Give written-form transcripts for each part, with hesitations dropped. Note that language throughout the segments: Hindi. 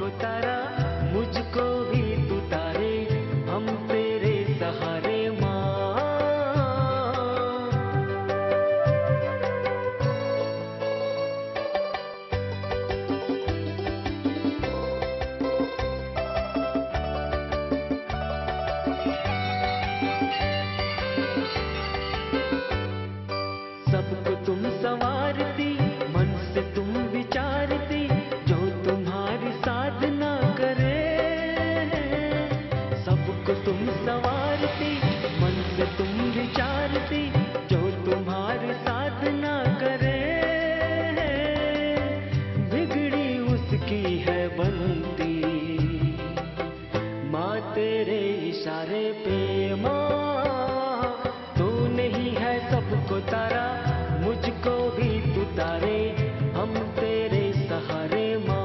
सबको तारा, मुझको भी तू तारे, हम तेरे सहारे माँ। सबको तुम संवारती, मन से तुम विचारती, जो तुम्हारी साधना करे। सबको तुम संवारती, मन से तुम विचारती, जो तुम्हारी साधना करे। बिगड़ी उसकी है बनती, माँ तेरे इशारे पे माँ। तू नहीं है सबको तारा, मुझको भी तू तारे, हम तेरे सहारे माँ।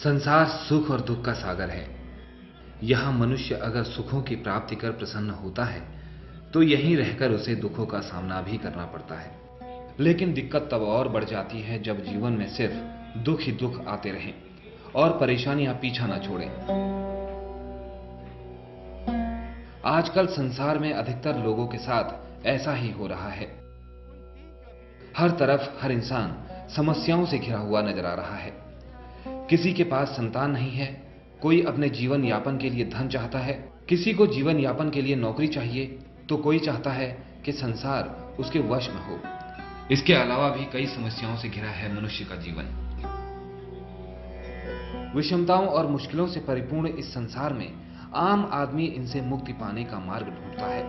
संसार सुख और दुख का सागर है। यहाँ मनुष्य अगर सुखों की प्राप्ति कर प्रसन्न होता है तो यहीं रहकर उसे दुखों का सामना भी करना पड़ता है। लेकिन दिक्कत तब और बढ़ जाती है जब जीवन में सिर्फ दुख ही दुख आते रहें और परेशानियां पीछा न छोड़ें। आजकल संसार में अधिकतर लोगों के साथ ऐसा ही हो रहा है। हर तरफ हर इंसान समस्याओं से घिरा हुआ नजर आ रहा है। किसी के पास संतान नहीं है, कोई अपने जीवन यापन के लिए धन चाहता है, किसी को जीवन यापन के लिए नौकरी चाहिए, तो कोई चाहता है कि संसार उसके वश में हो। इसके अलावा भी कई समस्याओं से घिरा है मनुष्य का जीवन। विषमताओं और मुश्किलों से परिपूर्ण इस संसार में आम आदमी इनसे मुक्ति पाने का मार्ग ढूंढता है।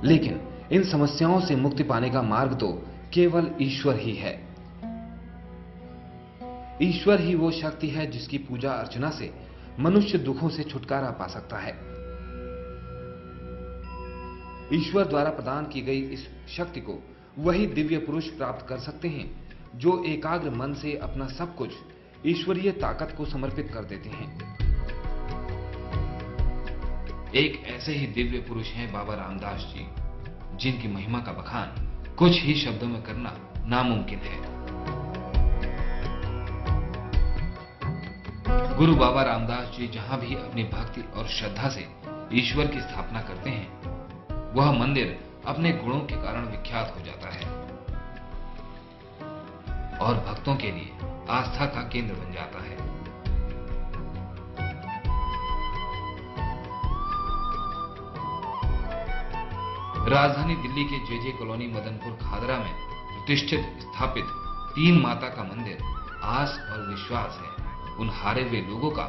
लेकिन इन समस्याओं से मुक्ति पाने का मार्ग तो केवल ईश्वर ही है। ईश्वर ही वो शक्ति है जिसकी पूजा अर्चना से मनुष्य दुखों से छुटकारा पा सकता है। ईश्वर द्वारा प्रदान की गई इस शक्ति को वही दिव्य पुरुष प्राप्त कर सकते हैं जो एकाग्र मन से अपना सब कुछ ईश्वरीय ताकत को समर्पित कर देते हैं। एक ऐसे ही दिव्य पुरुष हैं बाबा रामदास जी, जिनकी महिमा का बखान कुछ ही शब्दों में करना नामुमकिन है। गुरु बाबा रामदास जी जहां भी अपनी भक्ति और श्रद्धा से ईश्वर की स्थापना करते हैं, वह मंदिर अपने गुणों के कारण विख्यात हो जाता है और भक्तों के लिए आस्था का केंद्र बन जाता है। राजधानी दिल्ली के जे कॉलोनी मदनपुर खादरा में प्रतिष्ठित स्थापित तीन माता का मंदिर आस और विश्वास है उन हारे हुए लोगों का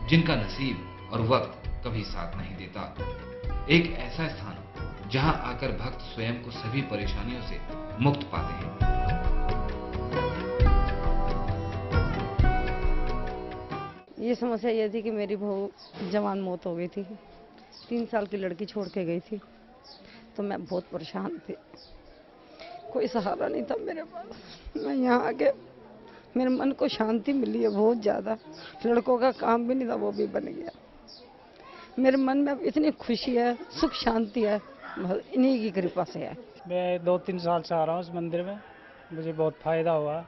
जिनका नसीब और वक्त कभी साथ नहीं देता। एक ऐसा स्थान जहां आकर भक्त स्वयं को सभी परेशानियों से मुक्त पाते हैं। ये समस्या ये थी कि मेरी बहू जवान मौत हो गई थी, 3 साल की लड़की छोड़ के गई थी, तो मैं बहुत परेशान थी। कोई सहारा नहीं था मेरे पास। मैं यहाँ आके मेरे मन को शांति मिली है बहुत ज़्यादा। लड़कों का काम भी नहीं था, वो भी बन गया। मेरे मन में इतनी खुशी है, सुख शांति है, इन्हीं की कृपा से है। मैं 2-3 साल से आ रहा हूँ इस मंदिर में, मुझे बहुत फ़ायदा हुआ।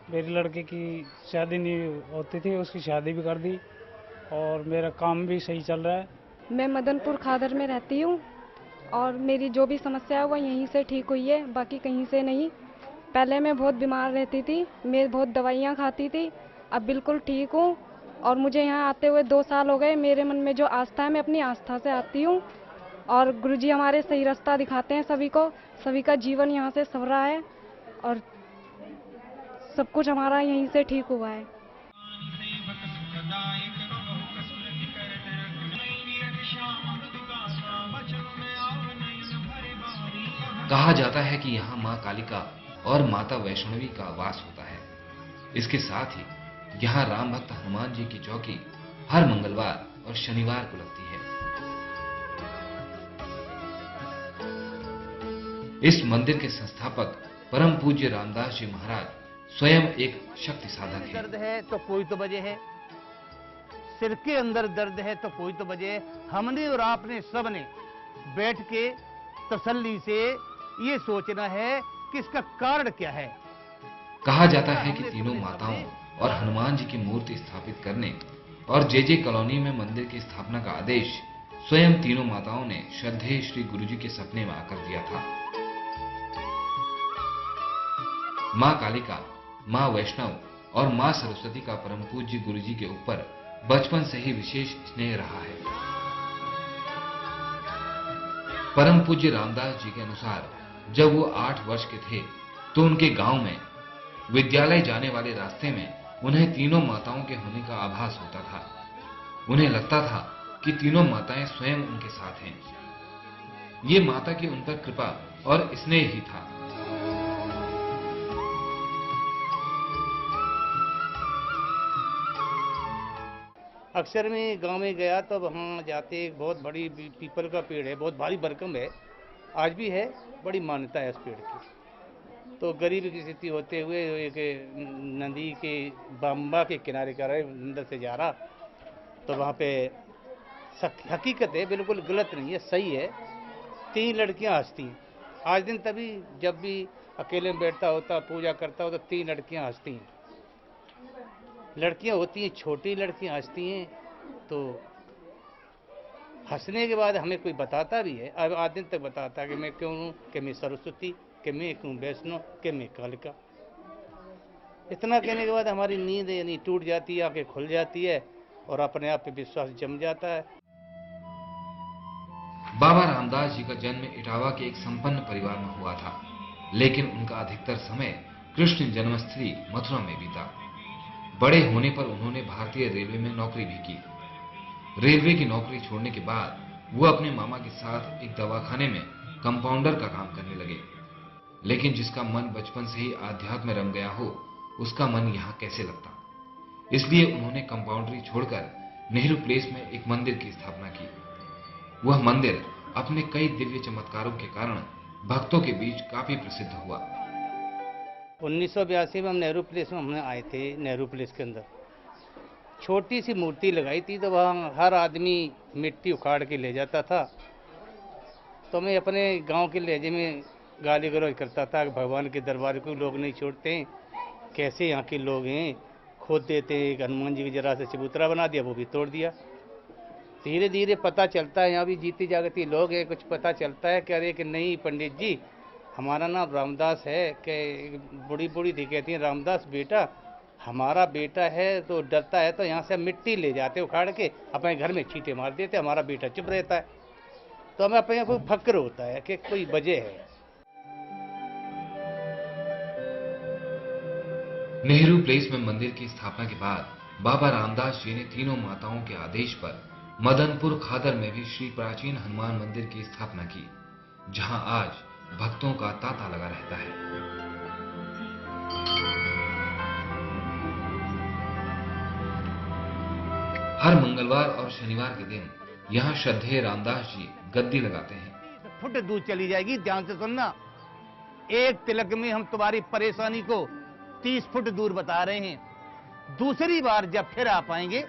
मेरी लड़के की शादी नहीं होती थी, उसकी शादी भी कर दी और मेरा काम भी सही चल रहा है। मैं मदनपुर खादर में रहती हूँ और मेरी जो भी समस्या है वो यहीं से ठीक हुई है, बाकी कहीं से नहीं। पहले मैं बहुत बीमार रहती थी, मैं बहुत दवाइयाँ खाती थी, अब बिल्कुल ठीक हूँ। और मुझे यहाँ आते हुए 2 साल हो गए। मेरे मन में जो आस्था है, मैं अपनी आस्था से आती हूँ और गुरुजी हमारे सही रास्ता दिखाते हैं सभी को। सभी का जीवन यहाँ से संवरा है और सब कुछ हमारा यहीं से ठीक हुआ है। कहा जाता है कि यहाँ माँ कालिका और माता वैष्णवी का वास होता है। इसके साथ ही यहाँ राम भक्त हनुमान जी की चौकी हर मंगलवार और शनिवार को लगती है। इस मंदिर के संस्थापक परम पूज्य रामदास जी महाराज स्वयं एक शक्ति साधक हैं। दर्द है तो कोई तो वजह है, सिर के अंदर दर्द है तो कोई तो वजह है। हमने और आपने सबने बैठ के तसल्ली से ये सोचना है कि इसका कारण क्या है। कहा जाता है कि तीनों माताओं और हनुमान जी की मूर्ति स्थापित करने और जे कॉलोनी में मंदिर की स्थापना का आदेश स्वयं तीनों माताओं ने श्रद्धेय श्री गुरुजी के सपने में आकर दिया था। मां कालिका, मां वैष्णव और मां सरस्वती का परम पूज्य गुरुजी के ऊपर बचपन से ही विशेष स्नेह रहा है। परम पूज्य रामदास जी के अनुसार जब वो 8 वर्ष के थे तो उनके गांव में विद्यालय जाने वाले रास्ते में उन्हें तीनों माताओं के होने का आभास होता था। उन्हें लगता था कि तीनों माताएं स्वयं उनके साथ हैं। ये माता की उन पर कृपा और स्नेह ही था। अक्सर मैं गांव में गया तो वहाँ जाते एक बहुत बड़ी पीपल का पेड़ है, बहुत भारी भरकम है, आज भी है, बड़ी मान्यता है इस पेड़ की। तो गरीब की स्थिति होते हुए एक नदी के बम्बा के किनारे का अंदर से जा रहा, तो वहाँ पे हकीकत है, बिल्कुल गलत नहीं है, सही है, 3 लड़कियाँ हंसती हैं। आज दिन तभी जब भी अकेले में बैठता होता, पूजा करता हो तो 3 लड़कियाँ हंसती हैं। लड़कियां होती हैं, छोटी लड़कियां हंसती हैं। तो हंसने के बाद हमें कोई बताता भी है, अब आज दिन तक बताता है कि मैं क्यों हूँ, कि मैं सरस्वती, कि मैं क्यों वैष्णव, कि मैं कालिका। इतना कहने के बाद हमारी नींद यानी टूट जाती है, आंखें खुल जाती है और अपने आप पे विश्वास जम जाता है। बाबा रामदास जी का जन्म इटावा के एक संपन्न परिवार में हुआ था, लेकिन उनका अधिकतर समय कृष्ण जन्मस्थली मथुरा में बीता। बड़े होने पर उन्होंने भारतीय रेलवे में नौकरी भी की। रेलवे की नौकरी छोड़ने के बाद वो अपने मामा के साथ एक दवाखाने में कंपाउंडर का काम करने लगे। लेकिन जिसका मन बचपन से ही आध्यात्म में रम गया हो, उसका मन यहाँ कैसे लगता। इसलिए उन्होंने कंपाउंडरी छोड़कर नेहरू प्लेस में एक मंदिर की स्थापना की। वह मंदिर अपने कई दिव्य चमत्कारों के कारण भक्तों के बीच काफी प्रसिद्ध हुआ। 1982 में हम नेहरू प्लेस में हमने आए थे। नेहरू प्लेस के अंदर छोटी सी मूर्ति लगाई थी, तो वहाँ हर आदमी मिट्टी उखाड़ के ले जाता था। तो मैं अपने गांव के लहजे में गाली गलौज करता था कि भगवान के दरबार को लोग नहीं छोड़ते हैं, कैसे यहाँ के लोग हैं, खोद देते हैं। एक हनुमान जी की जरा से चबूतरा बना दिया, वो भी तोड़ दिया। धीरे धीरे पता चलता है, यहाँ भी जीती जागती लोग हैं, कुछ पता चलता है कि अरे कि नहीं पंडित जी, हमारा नाम रामदास है। कि बूढ़ी बूढ़ी थी, कहती हैं रामदास बेटा, हमारा बेटा है तो डरता है, तो यहाँ से मिट्टी ले जाते उखाड़ के अपने घर में छींटे मार देते, हमारा बेटा चुप रहता है। तो हमें अपने को फक्र होता है कि कोई वजह है। नेहरू प्लेस में मंदिर की स्थापना के बाद बाबा रामदास जी ने तीनों माताओं के आदेश पर मदनपुर खादर में भी श्री प्राचीन हनुमान मंदिर की स्थापना की, जहां आज भक्तों का तांता लगा रहता है। हर मंगलवार और शनिवार के दिन यहाँ श्रद्धेय रामदास जी गद्दी लगाते हैं। फुट दूर चली जाएगी, ध्यान से सुनना। एक तिलक में हम तुम्हारी परेशानी को 30 फुट दूर बता रहे हैं। दूसरी बार जब फिर आ पाएंगे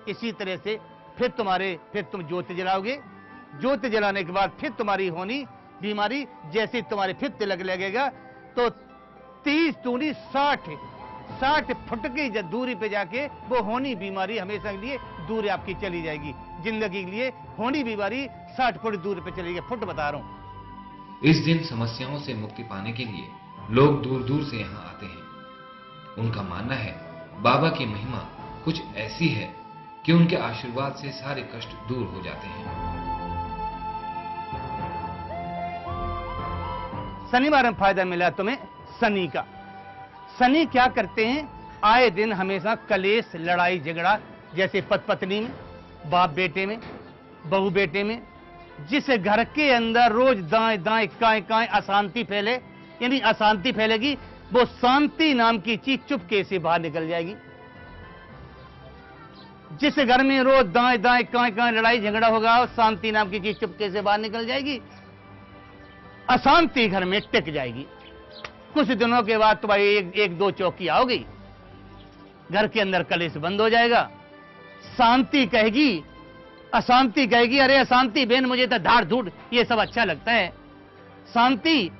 इसी तरह से फिर तुम ज्योति जलाओगे। ज्योति जलाने के बाद फिर तुम्हारी होनी बीमारी, जैसे तुम्हारे फिर तिलक लगेगा तो 30 दूनी 60 फुट की दूरी पे जाके वो होनी बीमारी हमेशा के लिए दूर आपकी चली जाएगी। जिंदगी के लिए होनी बीमारी 60 फुट दूर पे चली जाएगी, फुट बता रहा हूं। इस दिन समस्याओं से मुक्ति पाने के लिए लोग दूर दूर से यहाँ आते हैं। उनका मानना है बाबा की महिमा कुछ ऐसी है कि उनके आशीर्वाद से सारे कष्ट दूर हो जाते हैं। शनिवार में फायदा मिला तुम्हें शनि का। शनि क्या करते हैं, आए दिन हमेशा कलेश, लड़ाई झगड़ा, जैसे पति पत्नी में, बाप बेटे में, बहू बेटे में, जिस घर के अंदर रोज दाएं दाएं काएं काएं अशांति फैले, यानी अशांति फैलेगी, वो शांति नाम की चीज चुपके से बाहर निकल जाएगी। जिस घर में रोज दाएं दाएं काएं काएं लड़ाई झगड़ा होगा, और शांति नाम की चीज चुपके से बाहर निकल जाएगी, अशांति घर में टिक जाएगी। कुछ दिनों के बाद तुम्हारी एक दो चौकी आओगी, घर के अंदर कलेश बंद हो जाएगा। शांति कहेगी, अशांति कहेगी अरे अशांति बहन मुझे तो धाड़ धूड़ ये सब अच्छा लगता है। शांति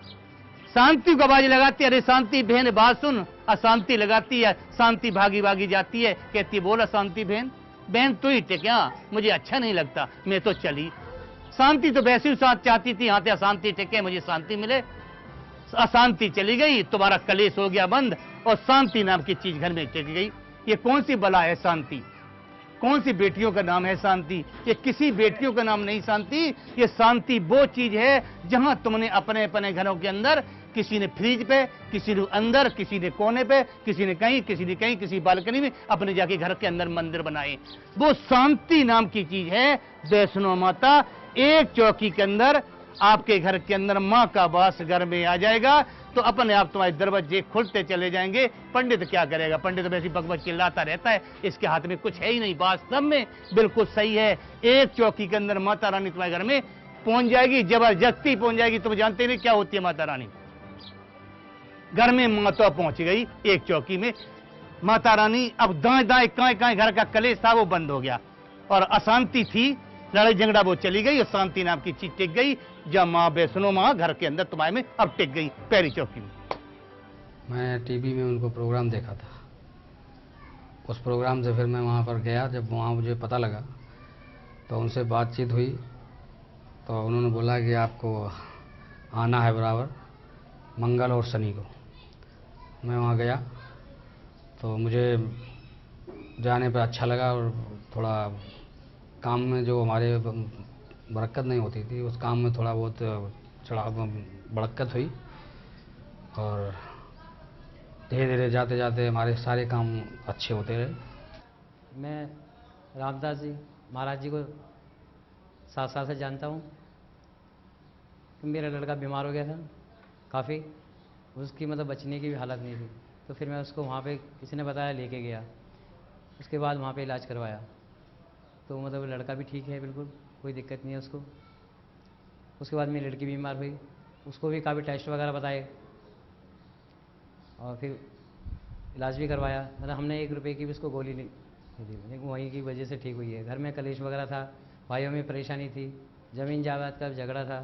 शांति को आवाज लगाती है, अरे शांति बहन बात सुन। अशांति लगाती है, शांति भागी भागी जाती है, कहती बोल अशांति बहन, बहन तू ही टिका, मुझे अच्छा नहीं लगता, मैं तो चली। शांति तो वैसे ही साथ चाहती थी, यहाँ से अशांति टिके, मुझे शांति मिले। अशांति चली गई, तुम्हारा कलेश हो गया बंद, और शांति नाम की चीज घर में टिक गई। ये कौन सी बला है शांति? कौन सी बेटियों का नाम है शांति? ये किसी बेटियों का नाम नहीं शांति। ये शांति वो चीज है जहां तुमने अपने अपने घरों के अंदर, किसी ने फ्रिज पे, किसी ने अंदर, किसी ने कोने पे, किसी ने कहीं, किसी ने कहीं, किसी बालकनी में अपने जाके घर के अंदर मंदिर बनाए। वो शांति नाम की चीज है। वैष्णो माता एक चौकी के अंदर, आपके घर के अंदर मां का वास घर में आ जाएगा तो अपने आप तुम्हारे दरवाजे खुलते चले जाएंगे। पंडित क्या करेगा? पंडित वैसी बकबक चिल्लाता रहता है, इसके हाथ में कुछ है ही नहीं। वास्तव में बिल्कुल सही है, एक चौकी के अंदर माता रानी तुम्हारे घर में पहुंच जाएगी, जबरदस्ती पहुंच जाएगी। तुम जानते नहीं क्या होती है माता रानी? घर में माता पहुंच गई एक चौकी में, माता रानी अब दाएं दाएं काएं काएं घर का कलेश था वो बंद हो गया, और अशांति थी, लड़ाई झगड़ा वो चली गई, और शांति नाम की चीज टिक गई। जब माँ वैष्णो माँ घर के अंदर तुम्हारे में अब टिक गई पैरी चौकी में। मैं टीवी में उनको प्रोग्राम देखा था, उस प्रोग्राम से फिर मैं वहाँ पर गया। जब वहाँ मुझे पता लगा तो उनसे बातचीत हुई, तो उन्होंने बोला कि आपको आना है बराबर मंगल और शनि को। मैं वहाँ गया तो मुझे जाने पर अच्छा लगा, और थोड़ा काम में जो हमारे बरकत नहीं होती थी उस काम में थोड़ा बहुत बरकत हुई, और धीरे धीरे जाते जाते हमारे सारे काम अच्छे होते रहे। मैं रामदास जी महाराज जी को 7 साल से जानता हूँ। मेरा लड़का बीमार हो गया था काफ़ी, उसकी मतलब बचने की भी हालत नहीं थी, तो फिर मैं उसको वहाँ पे किसी ने बताया लेके गया। उसके बाद वहाँ पे इलाज करवाया तो मतलब लड़का भी ठीक है, बिल्कुल कोई दिक्कत नहीं है उसको। उसके बाद मेरी लड़की बीमार हुई, उसको भी काफ़ी टेस्ट वगैरह बताए और फिर इलाज भी करवाया। मतलब हमने 1 रुपये की भी उसको गोली नहीं दी, लेकिन वहीं की वजह से ठीक हुई है। घर में कलेश वगैरह था, भाइयों में परेशानी थी, ज़मीन जायदाद का झगड़ा था,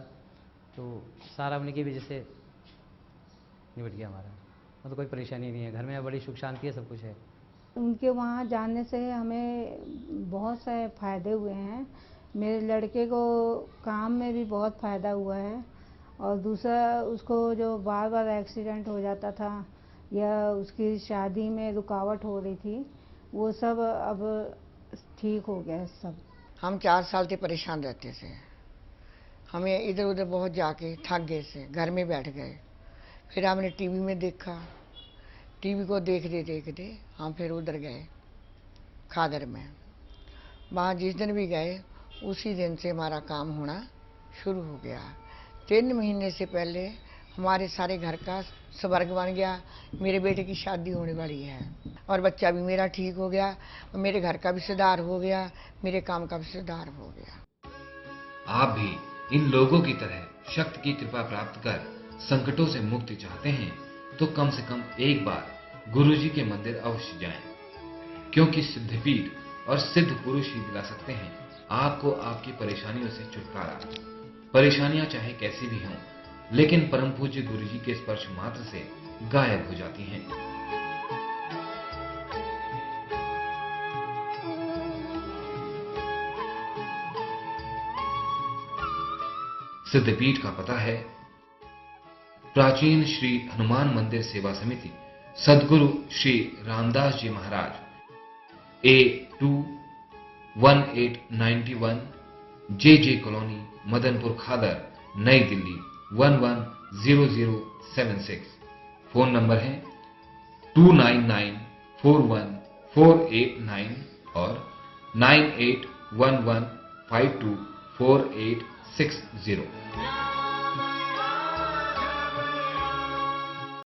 तो सारा उन्हीं की वजह से निपट गया हमारा। मतलब कोई परेशानी नहीं है, घर में बड़ी सुख शांति है, सब कुछ है। उनके वहाँ जाने से हमें बहुत सारे फ़ायदे हुए हैं। मेरे लड़के को काम में भी बहुत फ़ायदा हुआ है, और दूसरा उसको जो बार बार एक्सीडेंट हो जाता था या उसकी शादी में रुकावट हो रही थी, वो सब अब ठीक हो गया है सब। हम 4 साल से परेशान रहते थे, हमें इधर उधर बहुत जाके थक गए थे, घर में बैठ गए। फिर हमने टीवी में देखा, टीवी को देखते हम फिर उधर गए खादर में। वहाँ जिस दिन भी गए उसी दिन से हमारा काम होना शुरू हो गया। 3 महीने से पहले हमारे सारे घर का स्वर्ग बन गया। मेरे बेटे की शादी होने वाली है, और बच्चा भी मेरा ठीक हो गया, और मेरे घर का भी सुधार हो गया, मेरे काम का भी सुधार हो गया। आप भी इन लोगों की तरह शक्ति की कृपा प्राप्त कर संकटों से मुक्ति चाहते हैं तो कम से कम एक बार गुरुजी के मंदिर अवश्य जाएं, क्योंकि सिद्धपीठ और सिद्ध पुरुष ही दिला सकते हैं आपको आपकी परेशानियों से छुटकारा। परेशानियां चाहे कैसी भी हों, लेकिन परम पूज्य गुरुजी के स्पर्श मात्र से गायब हो जाती हैं। सिद्धपीठ का पता है प्राचीन श्री हनुमान मंदिर सेवा समिति, सद्गुरु श्री रामदास जी महाराज, A2 1891 JJ कॉलोनी, मदनपुर खादर, नई दिल्ली 110076। फोन नंबर है 29941489 और 9811524860।